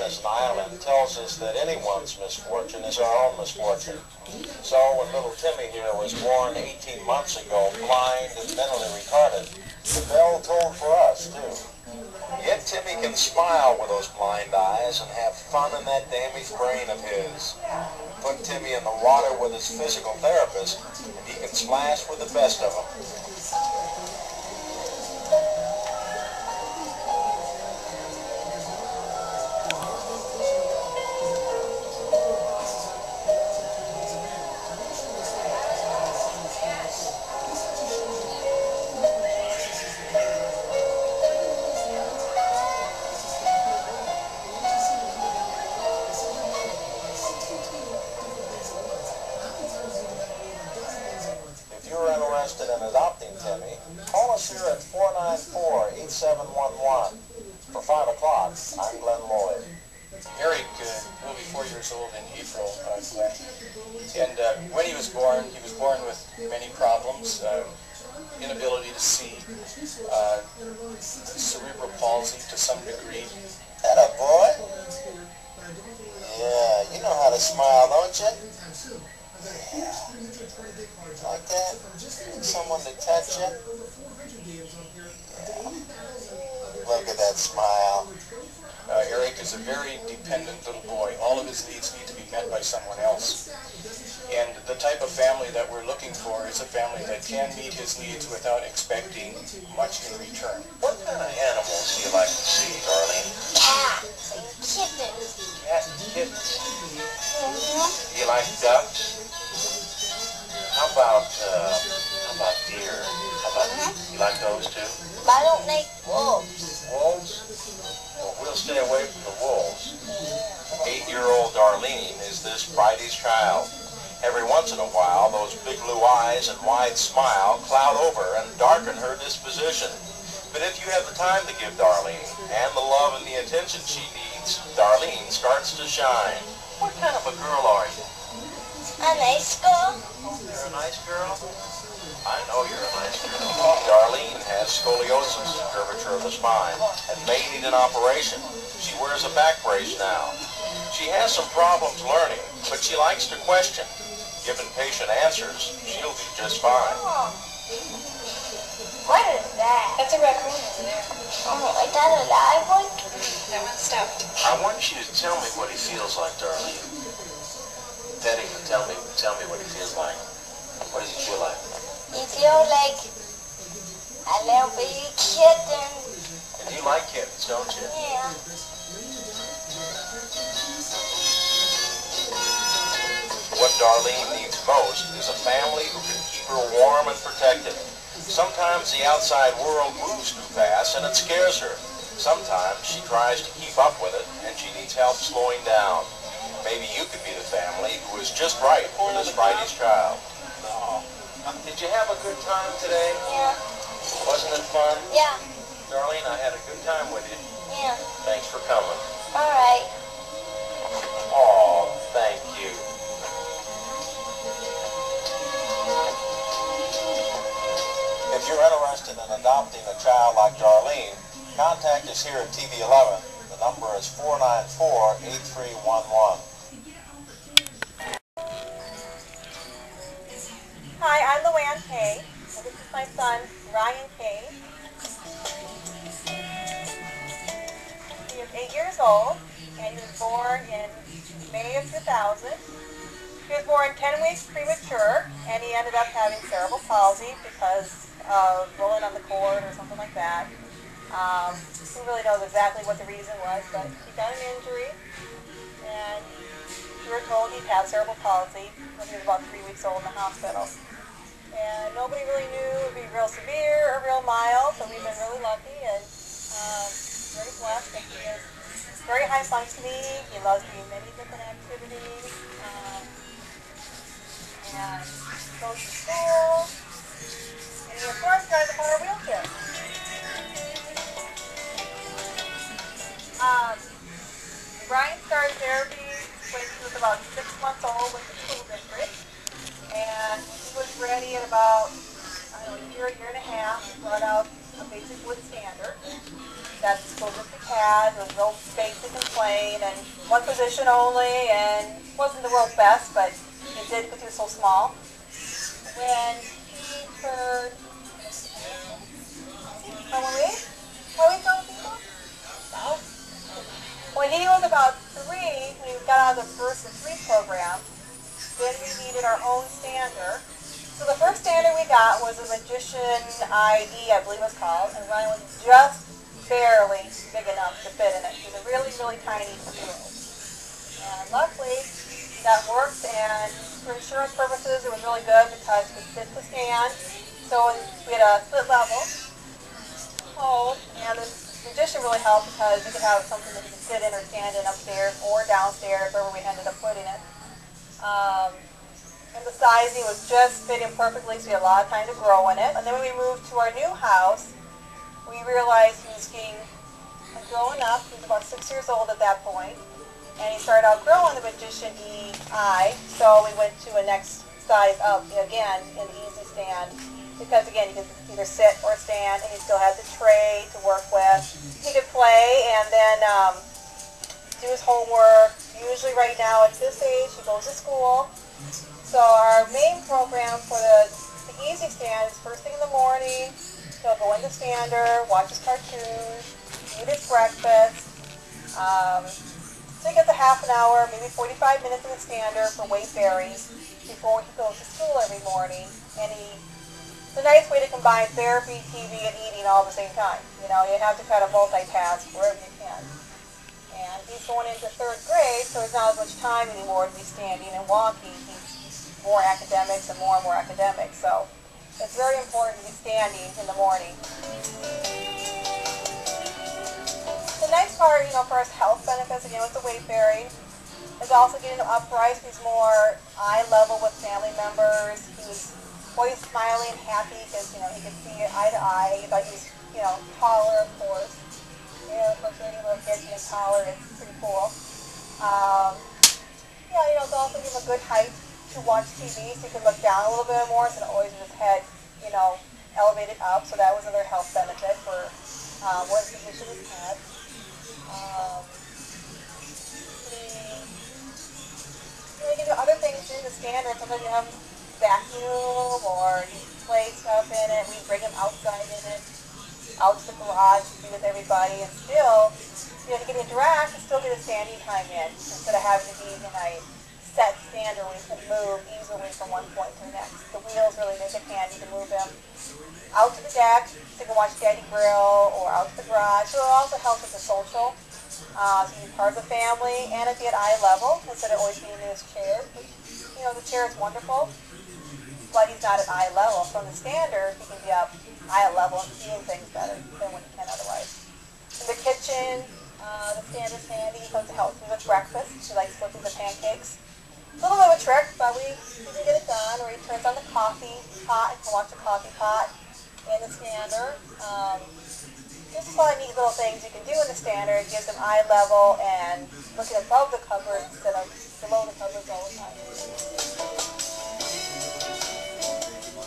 as an island tells us that anyone's misfortune is our own misfortune. So when little Timmy here was born 18 months ago, blind and mentally retarded, the bell tolled for us, too. Yet Timmy can smile with those blind eyes and have fun in that damaged brain of his. Put Timmy in the water with his physical therapist, and he can splash with the best of them. Interested in adopting Timmy, call us here at 494-8711. For 5 o'clock, I'm Glenn Lloyd. Eric will be 4 years old in April, Glenn. And when he was born with many problems, inability to see, cerebral palsy to some degree. Atta boy. Yeah, you know how to smile, don't you? Yeah. Like that? Someone to touch you? Yeah. Look at that smile. Eric is a very dependent little boy. All of his needs need to be met by someone else. And the type of family that we're looking for is a family that can meet his needs without expecting much in return. What kind of animals do you like to see, Darlene? Cats and kittens. Cats and kittens. Mm-hmm. Do you like ducks? How about deer? You like those too? But I don't like wolves. Wolves? Well, we'll stay away from the wolves. 8-year-old Darlene is this Friday's child. Every once in a while, those big blue eyes and wide smile cloud over and darken her disposition. But if you have the time to give Darlene, and the love and the attention she needs, Darlene starts to shine. What kind of a girl are you? A nice girl. You're a nice girl? I know you're a nice girl. Darlene has scoliosis, curvature of the spine, and may need an operation. She wears a back brace now. She has some problems learning, but she likes to question. Given patient answers, she'll be just fine. Oh. What is that? That's a raccoon over there. Oh, is that a live one? That one's stuffed. I want you to tell me what he feels like, Darlene. Pet him and tell me what he feels like. What does he feel like? You feel like a little baby kitten. And you like kittens, don't you? Yeah. What Darlene needs most is a family who can keep her warm and protected. Sometimes the outside world moves too fast and it scares her. Sometimes she tries to keep up with it and she needs help slowing down. Maybe you could be the family who is just right for this Friday's child. Oh. Did you have a good time today? Yeah. Wasn't it fun? Yeah. Darlene, I had a good time with you. Yeah. Thanks for coming. All right. Oh, thank you. If you're interested in adopting a child like Darlene, contact us here at TV 11. The number is 494-8311. Hi, I'm Luann Kay. This is my son, Ryan Kay. He is 8 years old, and he was born in May of 2000. He was born 10 weeks premature, and he ended up having cerebral palsy because of rolling on the cord or something like that. Who really knows exactly what the reason was, but he got an injury, and we were told he'd have cerebral palsy when he was about 3 weeks old in the hospital. And nobody really knew it would be real severe or real mild, so we've been really lucky and very blessed. And he is very high functioning. He loves doing many different activities. And goes to school. And he, of course, drives a power wheelchair. Brian started therapy when he was about 6 months old with the school district. And he was ready at about, a year and a half. He brought out a basic wood standard that the school district had. It was real basic and plane and one position only, and wasn't the world's best, but it did because he was so small. When he turned, when he was about 3, when we got out of the first of 3 program, then we needed our own stander. So the first stander we got was a Magician IE, I believe it was called, and Ryan was just barely big enough to fit in it. He was a really, really tiny 2-year-old. And luckily, that worked, and for insurance purposes, it was really good because it could fit the stand. So we had a split level hole, and the Magician really helped because you could have something that you could sit in or stand in upstairs or downstairs, wherever we ended up putting it. And the sizing was just fitting perfectly, so we had a lot of time to grow in it. And then when we moved to our new house, we realized he was getting growing up. He was about 6 years old at that point, and he started outgrowing the Magician EI. So we went to a next size up again in the easy stand, because again, you could either sit or stand, and he still had the tray to work with. He could play and then do his homework. Usually right now at this age, he goes to school. So our main program for the easy stand is first thing in the morning. He'll go in the stander, watch his cartoons, eat his breakfast. So he gets a half an hour, maybe 45 minutes in the stander for weight bearing before he goes to school every morning. And it's a nice way to combine therapy, TV, and eating all at the same time. You know, you have to kind of multitask wherever you can. And he's going into 3rd grade, so there's not as much time anymore to be standing and walking. He's more academics and more academics. So it's very important to be standing in the morning. The nice part, for his health benefits, again, with the weight bearing, is also getting him upright. He's more eye level with family members. He was always smiling and happy because, he could see eye to eye. He thought he was, taller, of course. Of course, any little kids being taller, it's pretty cool. It's also give him a good height to watch TV, so he can look down a little bit more instead of always with his head, elevated up. So that was another health benefit for what his physician had. You can do other things in the standard. Sometimes you have vacuum or you play stuff in it. We bring him outside in it, out to the garage to be with everybody, and still, he can interact and still get a standing time in instead of having to be in a set stander where you can move easily from one point to the next. The wheels really make it handy to move him out to the deck so you can watch Daddy grill, or out to the garage. So it also helps with the social. So he's part of the family, and if he at eye level instead of always being in his chair. The chair is wonderful, but he's not at eye level. From the standard, he can be up eye level and seeing things better than when he can otherwise. In the kitchen, the standard's handy because it helps me with breakfast. She likes flipping the pancakes. A little bit of a trick, but we can get it done. Where he turns on the coffee pot and can watch the coffee pot in the stander. Just a lot of neat little things you can do in the standard. It gives them eye level and looking above the covers instead of below the covers all the time.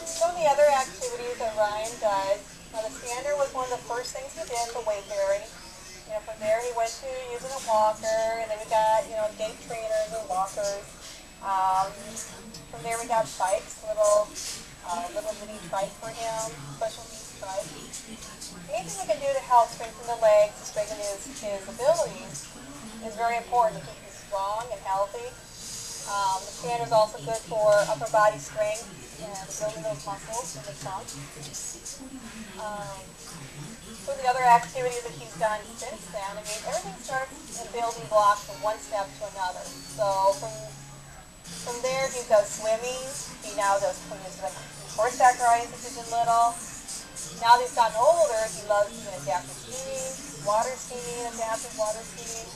Some of the other activities that Ryan does, the stander was one of the first things he did for weight bearing. From there he went to using a walker, and then we got, gait trainers and walkers. From there we got bikes, little mini bike for him, special needs bike. Anything we can do to help strengthen the legs, to strengthen his abilities, is very important to keep him strong and healthy. The stander is also good for upper body strength and building those muscles in the trunk. So the other activities that he's done since then, everything starts in building blocks from one step to another. So from there he does swimming. He now does horseback riding since he's little. Now that he's gotten older, he loves doing adaptive skiing, water skiing, adaptive water skiing,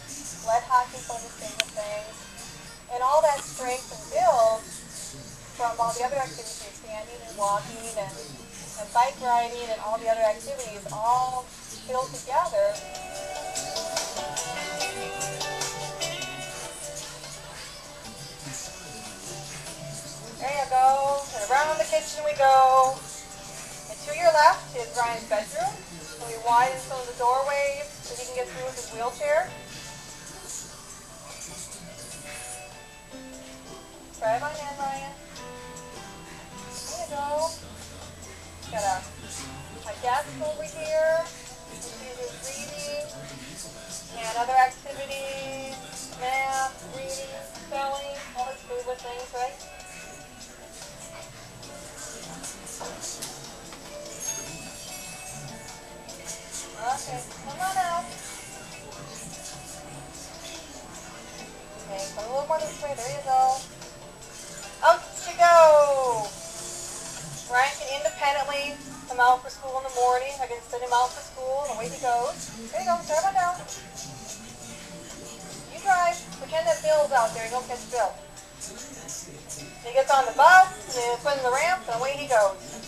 sled hockey, some of his favorite things. And all that strength and build from all the other activities, standing and walking and bike riding and all the other activities, all build together. There you go. And around the kitchen we go. And to your left is Ryan's bedroom. And we widen some of the doorways so he can get through with his wheelchair. Try my hand, Ryan. There you go. Got a desk over here. You can see his reading and other activities, math, reading, spelling, all his favorite things, right? Okay, come on out. Okay, go a little more this way. There you go. Out you go. Ryan can independently come out for school in the morning. I can send him out for school, and away he goes. There you go. Drive on down. You drive. Pretend that Bill's out there. You don't catch Bill. He gets on the bus, and then put in the ramp, and away he goes.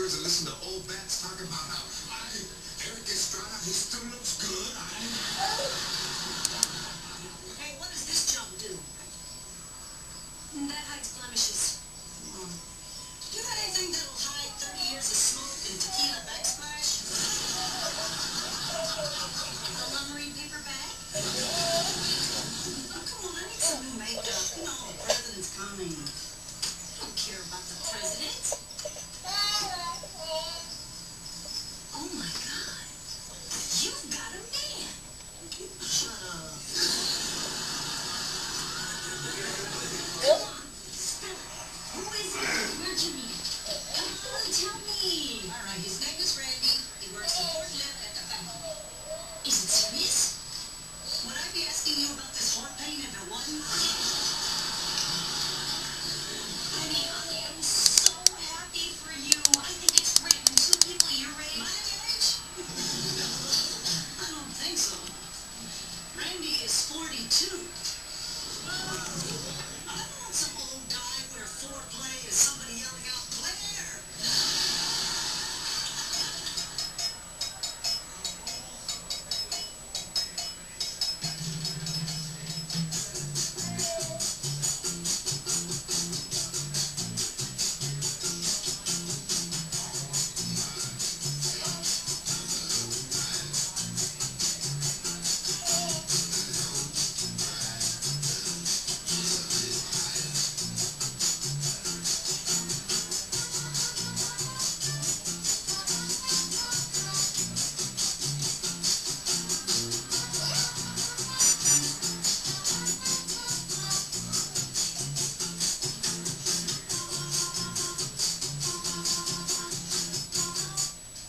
And listen to old bats talk about how Eric Estrada, he still looks good. Hey, what does this jump do? That hides blemishes. You got anything that'll hide 30 years of smoke and tequila backsplash? A lumberine paper bag? Oh, come on, I need some new makeup. You know, the president's coming. I don't care about the president. Oh my God. You've got a man. Shut up. Come on. Spill it. Who is it? Where'd you meet him? Come on, tell me. All right, his name is Randy. He works the forklift at the factory. Is it serious? Would I be asking you about this heart pain if it wasn't? Honey, I'm so happy for you. I think it's great when two people your age. My age? I don't think so. Randy is 42. I don't want some old guy where foreplay is somebody yelling out, Claire!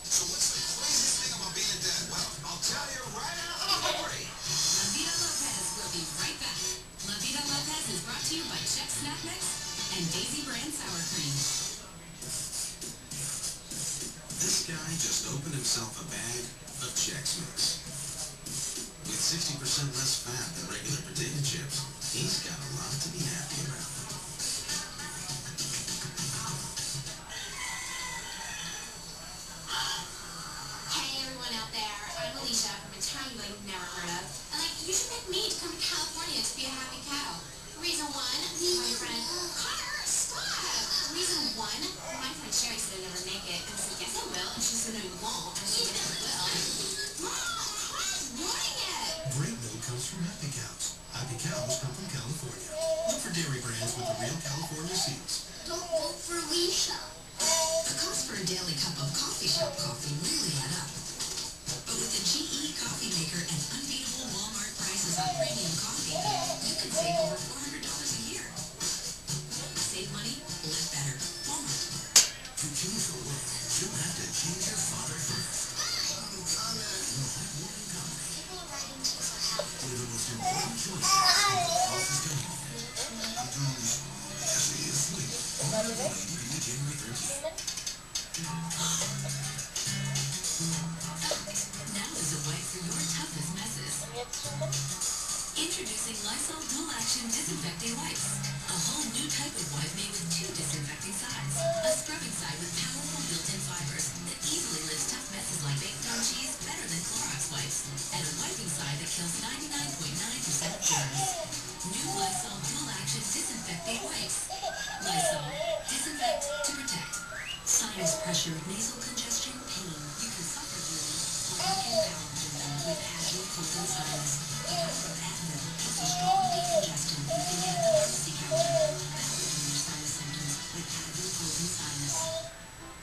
So what's the craziest thing about being a dad? Well, I'll tell you right after the break. La Vida Lopez will be right back. La Vida Lopez is brought to you by Chex Snack Mix and Daisy Brand Sour Cream. This guy just opened himself a bag of Chex Mix. With 60% less fat than regular potato chips, he's got a lot to be happy about. Sherry said I'd never make it. And I said, yes, I will. And she said, no, you won't. And she said, yes, I will. Mom, how's running it? Great milk comes from happy cows. Happy cows come from California. Look for dairy brands with the real California seeds. Don't vote for Alicia. The cost for a daily cup of coffee shop coffee really add up. But with the GE coffee maker and unbeatable Walmart prices on premium coffee, you could save over $400 a year. Save money, live better. Walmart. To change your world, you'll have to change your father first. You'll have one in common. One of the most important choices in the office community. I'm doing this as he is asleep. Only to January 13th. Now is a wipe for your toughest messes. Introducing Lysol Dual Action Disinfecting Wipes. A whole new type of wipe made with 2 disinfecting sides. A scrubbing side with powerful built-in fibers that easily lifts tough messes like baked on cheese better than Clorox wipes. And a wiping side that kills 99.9% of germs. New Lysol Dual Action Disinfecting Wipes. Lysol. Disinfect to protect. Sinus pressure, nasal congestion, pain. You can suffer healing, or you can power healing with Advil Cold and Sinus. The power of Advil helps you strong decongestant. You can get at the pharmacy counter. Power to your sinus symptoms with Advil Cold and Sinus.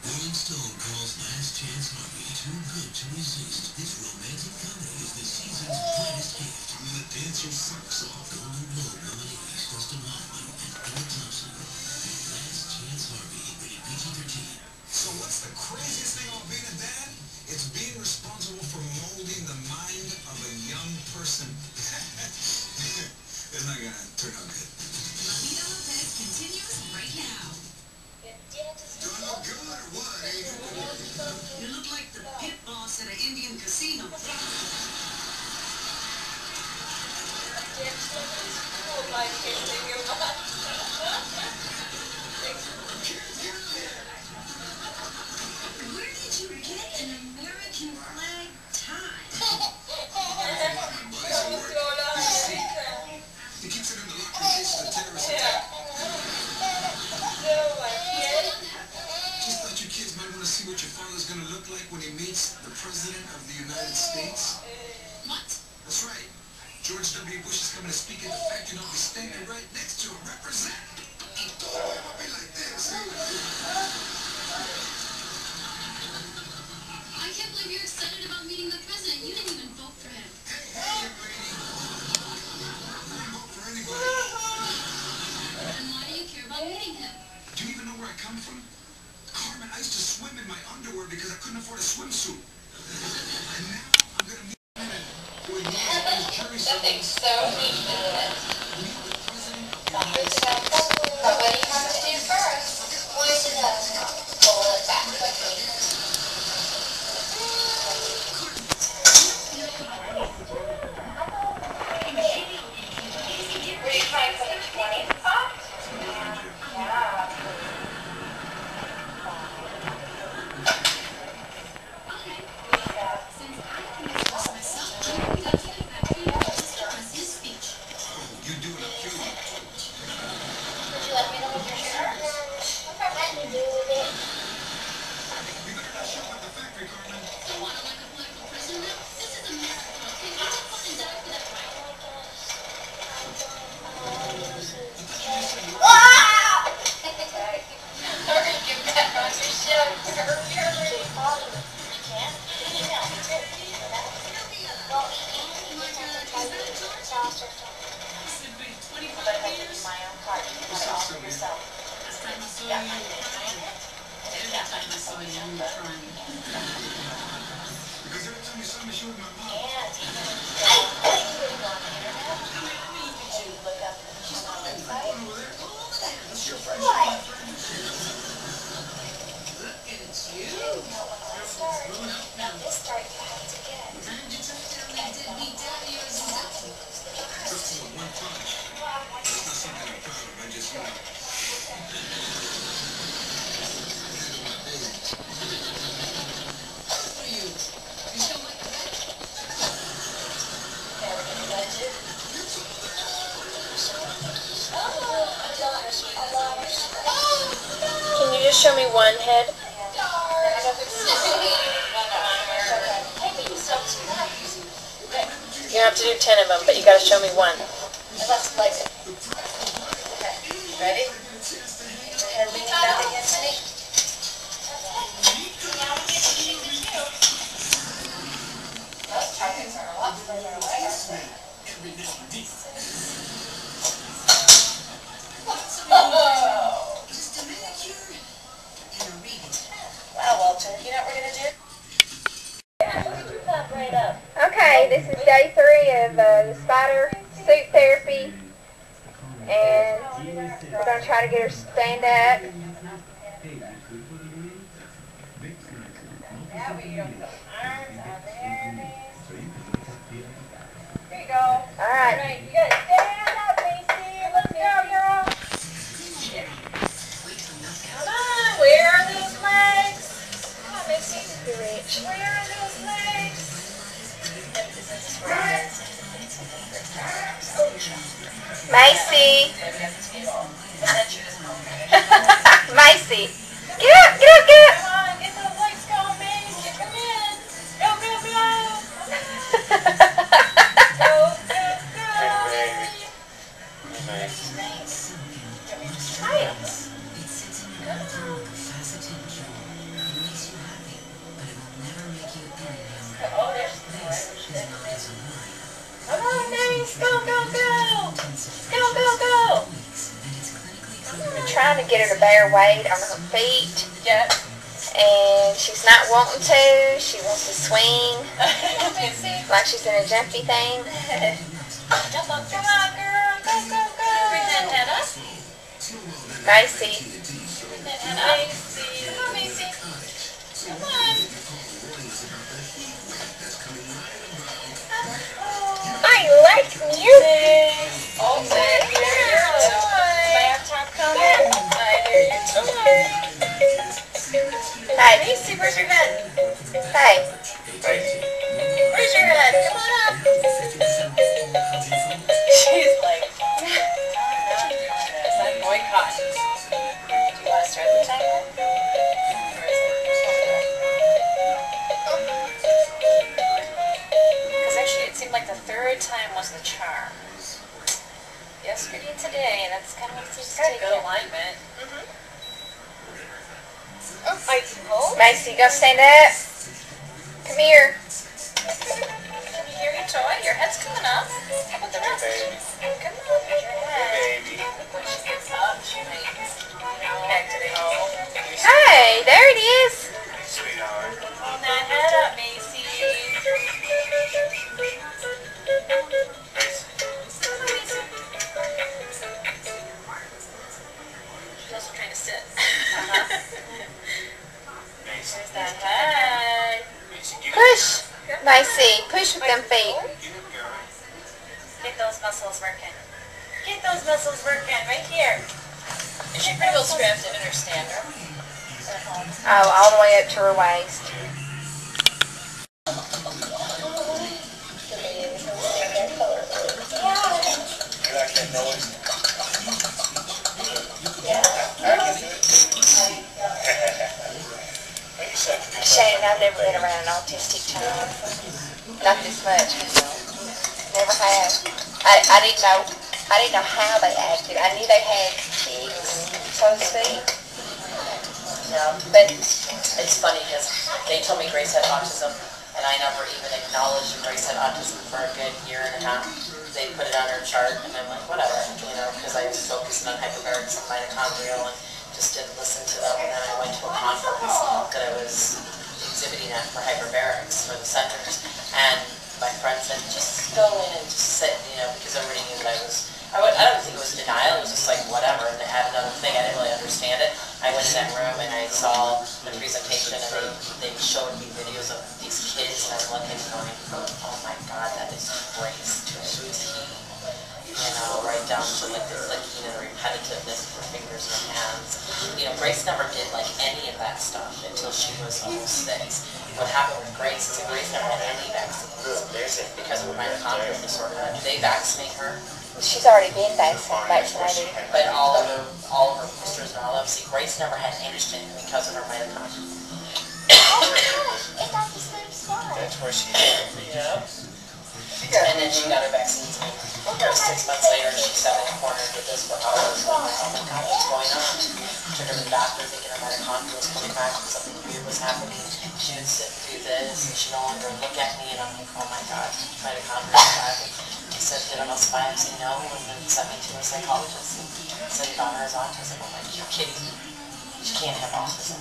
Rolling Stone calls Last Chance Harvey too good to resist. This romantic comedy is the season's brightest gift. From the dancer socks off Golden Globe nominees Dustin Hoffman and Emma Thompson. Last Chance Harvey, rated PG-13. So what's the craziest thing about being a dad? It's being responsible for molding the mind of a young person. It's not gonna turn out good. La Vida Lopez continues right now. Do I look good or what, Adrian? You look like the pit boss at an Indian casino. Where did you get an American flag tie? He keeps it in the locker in case of a terrorist attack. Just thought you kids might want to see what your father's going to look like when he meets the President of the United States. What? That's right. George W. Bush is coming to speak at the factory and I'll be standing right next to him. Represent. I'll be like this. I can't believe you're excited about meeting the president. You didn't even vote for him. Hey, young lady. I don't vote for anybody. And why do you care about meeting him? Do you even know where I come from? Carmen, I used to swim in my underwear because I couldn't afford a swimsuit. And now I'm going to meet him who ignores his jury Something summons. so neat to it. Meet the President of the United States. But what do you have to do first? Wind it up. Pull it back quickly. Were you trying for the 20th spot? Yeah. Okay. Since I can express myself, I'm going to go to the factory and just express his speech. You do it up, Cuba. Would you like me to hold your shirt? Okay, let me do it. You better not show up at the factory, Carmen. So what, I'm like a political prisoner now? This is America, okay? You just fought and died for that right. Hurry, get back on your ship. Hurry. You can't? You know. Well, you just have to try to do it faster. This would be But if I 25 give you years. my own card, you can cut it all for yourself. Last time I saw you, you were crying. Every time I saw you, you were crying. Because every time you saw me, she was my mom. And I think you would go on the internet. You look up on the website. Over there. That's your friend. Right. Look at you. You know what I start. Now this start you have to get. Time to tuck down that deadbeat daddy of yours and help you. Just for one punch. That's not something I'm proud of. I just, you know. Handle my business. What are you? You still like the bed? Can you just show me one head? have to do 10 of them, but you got to show me one. Unless you like it. Okay, ready? Get your head leaning back against me. Those targets are a lot further away, aren't they? Wow, Walter, you know what we're going to do? Okay, this is day 3 of the spider suit therapy, and we're going to try to get her to stand up. That way you don't put arms out there. Here you go. Alright. Alright, you gotta stand up, Macy. Let's go, girl. Come on, where are those legs? Come on, Macy. You're rich. Where are those legs? Macy. Macy. Get up, get up, get up. Come on, get those legs going, Macy. Come in. Go, go, go. Go, go, go. Nice. Oh, there's come on, Mace. Go, go, go. Go, go, go. I'm trying to get her to bear weight on her feet, Yep. and she's not wanting to. She wants to swing Macy. like she's in a jumpy thing. Jump up. Come on, girl. Go, go, go. Bring that head up. Macy. Bring that head up. Macy. Come on, Macy. Come on. I like music. Oh, there your toy. Laptop coming. I hear your toy. Hey. Macy, where's your head? Hey. Where's your head? Come on up. She's like, is that boycott? Do you want to start the timer? Or is it because actually it seemed like the third time was the charm. Yesterday and today, and that's kind of what it seems to take. Good alignment. Oh, I hold. Macy, you gonna stand up? Come here. Can you hear your toy? Your head's coming up. How about the rest? Come on, there's your head. When she gets up, she may, activate. Hey, there it is. Hold that head up, Macy. She's also trying to sit. There's that head. Push. Macy, push with them feet. Get those muscles working. Get those muscles working right here. Is she pretty well strapped in her stander? Oh, all the way up to her waist. Shane, I've never been around an autistic child. Not this much. Never have. I didn't know how they acted. I knew they had tics, so to speak. No, but it's funny because they told me Grace had autism, and I never even acknowledged that Grace had autism for a good year and a half. They put it on her chart, and I'm like, whatever, because I was focusing on hyperbarics and mitochondrial and just didn't listen to them. And then I went to a conference that I was exhibiting at for hyperbarics for the centers, and my friend said, just go in and just sit, because everybody knew that I don't think it was denial, it was just like whatever, and they had another thing, I didn't really understand it. I went in that room and I saw the presentation, and they showed me videos of these kids, and I'm looking and going, oh my god, that is Grace to a T. Right down to like the clicking and the repetitiveness of her fingers and her hands. Grace never did like any of that stuff until she was almost 6. What happened with Grace is that Grace never had any vaccines because of her mitochondrial disorder. Do they vaccinate her? She's already been vaccinated. But all of her boosters and all of them. See, Grace never had anything because of her mitochondria. It's not the same spot. That's where she is. Yeah. And then she got her vaccines. And 6 months later, she sat in a corner and did this for hours. And I'm like, oh my God, what's going on? Took her to the doctor thinking her mitochondria was coming back and something weird was happening. She would sit and do this, and she no longer look at me, and I'm like, oh my God, mitochondria is back. He said, did a muscle biopsy? No. And then sent me to a psychologist and said your daughter has autism. I'm like, you're kidding me. She can't have autism.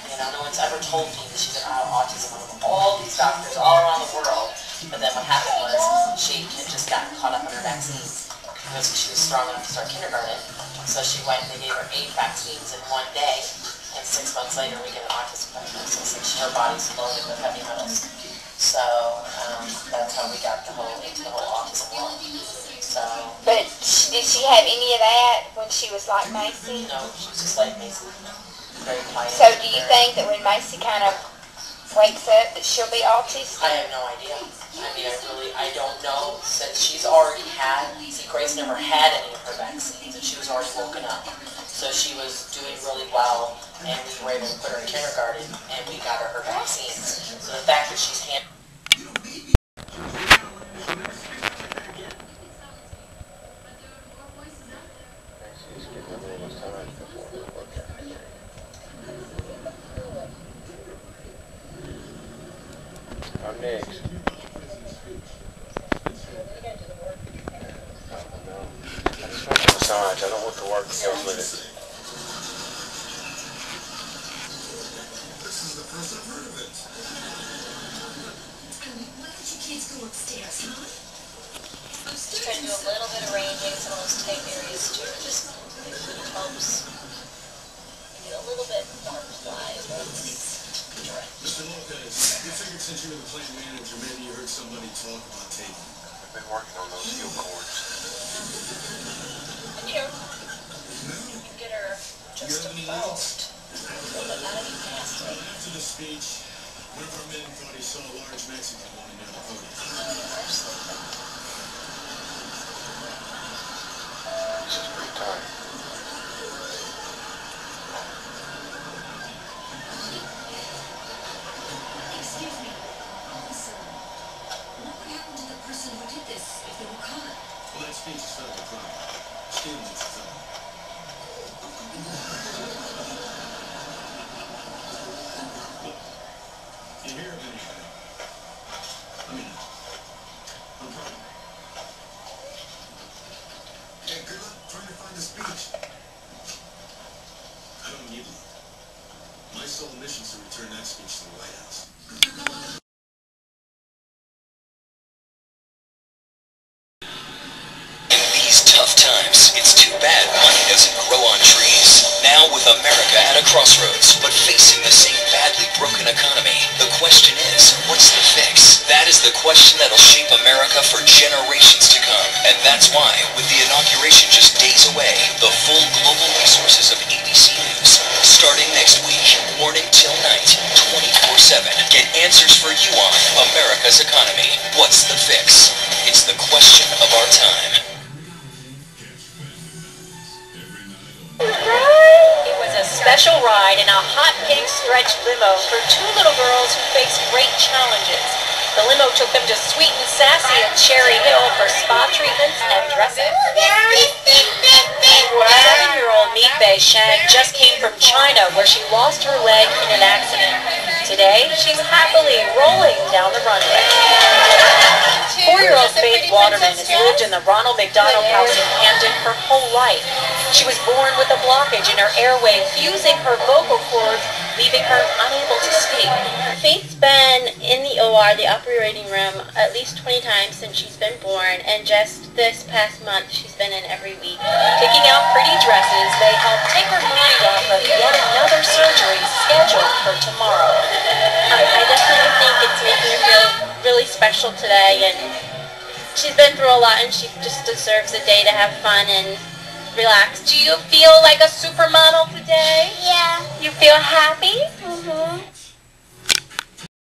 You know, no one's ever told me that she's got autism. All these doctors all around the world. But then what happened was she had just gotten caught up on her vaccines because she was strong enough to start kindergarten. So she went and they gave her 8 vaccines in one day. And 6 months later, we get an autism diagnosis. And her body's loaded with heavy metals. So that's how we got into the whole autism world. So. But did she have any of that when she was like Macy? No, she was just like Macy. Very quiet. So do you think that when Macy kind of wakes up that she'll be autistic? I have no idea. I mean, I don't know, since she's already had, see, Grace never had any of her vaccines, and she was already woken up. So she was doing really well, and we were able to put her in kindergarten, and we got her vaccines. So the fact that she's I'm next. I just want the massage. I don't want the work that goes with it. This is the first I've heard of it. Why don't you kids go upstairs, huh? Just try to do a little bit of ranging, some of those tight areas too. Just helps. Do a little bit more fly as well. Mr. Lopez, you figured since you were the plant manager, maybe you heard somebody talk about taking. I've been working on those heel cords. And you can get her just about but not any past it. After the speech, one of our men thought he saw a large Mexican woman near the podium. This is pretty tight. Excuse me. Officer, what would happen to the person who did this if they were caught? Well, that speech is federal crime. Stealing is a felony. You hear of anything? Let me know. No problem. Hey, good luck trying to find the speech. I don't need luck. My sole mission is to return that speech to the White House. In these tough times, it's too bad money doesn't grow on trees. Now with America at a crossroads, but facing the same badly broken economy, the question is, what's the fix? That is the question that'll shape America for generations to come. And that's why, with the inauguration just days away, the full global resources of ABC News, starting next week, morning till night, 24/7, get answers for you on America's economy. What's the fix? It's the question of our time. It was a special ride in a hot pink stretch limo for 2 little girls who faced great challenges. The limo took them to Sweet and Sassy at Cherry Hill for spa treatments and dressing. 7-year-old Meatbay Shang just came from China where she lost her leg in an accident. Today, she's happily rolling down the runway. 4-year-old Faith Waterman has lived in the Ronald McDonald House in Hampton her whole life. She was born with a blockage in her airway, fusing her vocal cords, leaving her unable to speak. Faith's been in the OR, the operating room, at least 20 times since she's been born, and just this past month she's been in every week. Picking out pretty dresses, they help take her mind off of yet another surgery scheduled for tomorrow. I definitely think it's making her feel really special today, and she's been through a lot and she just deserves a day to have fun and relax. Do you feel like a supermodel today? Yeah. You feel happy? Mm-hmm.